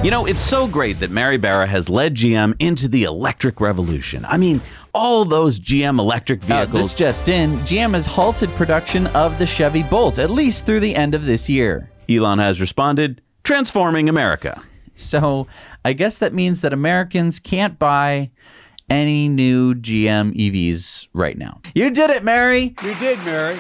You know, it's so great that Mary Barra has led GM into the electric revolution. I mean, all those GM electric vehicles. This just in, GM has halted production of the Chevy Bolt, at least through the end of this year. Elon has responded, transforming America. So I guess that means that Americans can't buy any new GM EVs right now. You did it, Mary. You did, Mary.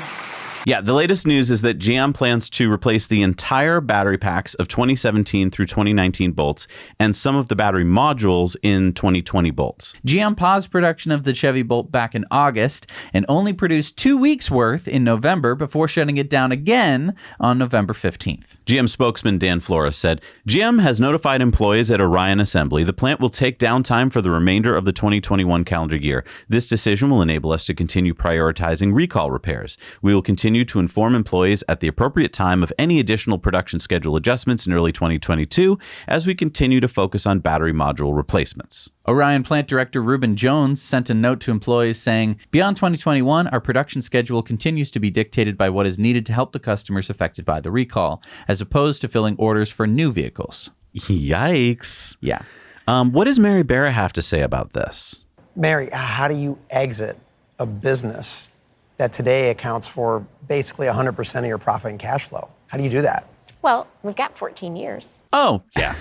Yeah, the latest news is that GM plans to replace the entire battery packs of 2017 through 2019 Bolts and some of the battery modules in 2020 Bolts. GM paused production of the Chevy Bolt back in August and only produced 2 weeks worth in November before shutting it down again on November 15th. GM spokesman Dan Flores said, GM has notified employees at Orion Assembly the plant will take downtime for the remainder of the 2021 calendar year. This decision will enable us to continue prioritizing recall repairs. We will continue to inform employees at the appropriate time of any additional production schedule adjustments in early 2022 as we continue to focus on battery module replacements. Orion plant director Ruben Jones sent a note to employees saying, beyond 2021, our production schedule continues to be dictated by what is needed to help the customers affected by the recall, as opposed to filling orders for new vehicles. Yikes. Yeah. What does Mary Barra have to say about this? Mary, how do you exit a business that today accounts for basically 100% of your profit and cash flow? How do you do that? Well, we've got 14 years. Oh, yeah.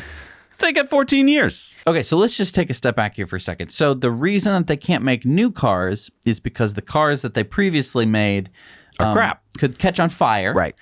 They got 14 years. Okay, so let's just take a step back here for a second. So the reason that they can't make new cars is because the cars that they previously made crap. Could catch on fire. Right.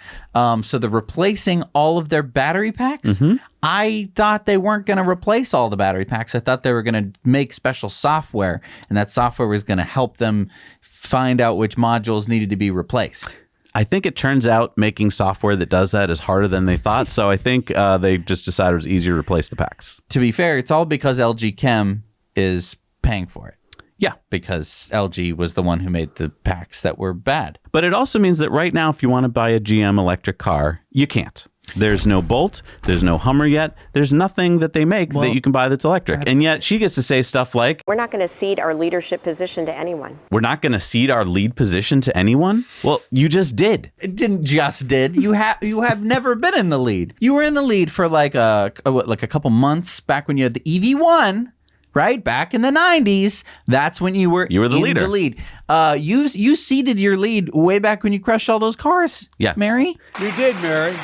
So they're replacing all of their battery packs. I thought they weren't going to replace all the battery packs. I thought they were going to make special software, and that software was going to help them find out which modules needed to be replaced. I think it turns out making software that does that is harder than they thought. So I think they just decided it was easier to replace the packs. To be fair, it's all because LG Chem is paying for it. Yeah. Because LG was the one who made the packs that were bad. But it also means that right now, if you want to buy a GM electric car, you can't. There's no Bolt. There's no Hummer yet. There's nothing that they make that you can buy that's electric. And yet she gets to say stuff like, We're not going to cede our leadership position to anyone. we're not going to cede our lead position to anyone. Well, you just did. It didn't just did. You have never been in the lead. You were in the lead for like a couple months back when you had the EV1. Right back in the 90s, that's when you were the leader. The lead. You ceded your lead way back when you crushed all those cars. Yeah, Mary. You did, Mary.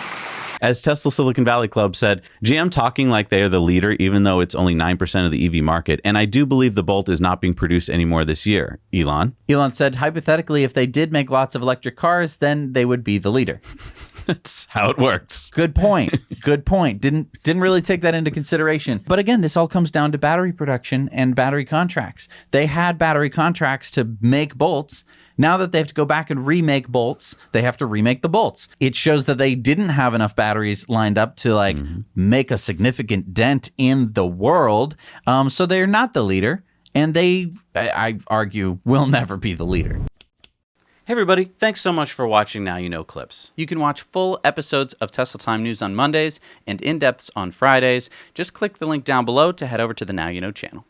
As Tesla Silicon Valley Club said, GM talking like they are the leader, even though it's only 9% of the EV market. And I do believe the Bolt is not being produced anymore this year. Elon said, hypothetically, if they did make lots of electric cars, then they would be the leader. That's how it works. Good point. Good point. Didn't really take that into consideration. But again, this all comes down to battery production and battery contracts. They had battery contracts to make bolts. Now that they have to go back and remake bolts, they have to remake the bolts. It shows that they didn't have enough batteries lined up to make a significant dent in the world. So they're not the leader. And they, I argue, will never be the leader. Hey everybody, thanks so much for watching Now You Know Clips. You can watch full episodes of Tesla Time News on Mondays and in-depths on Fridays. Just click the link down below to head over to the Now You Know channel.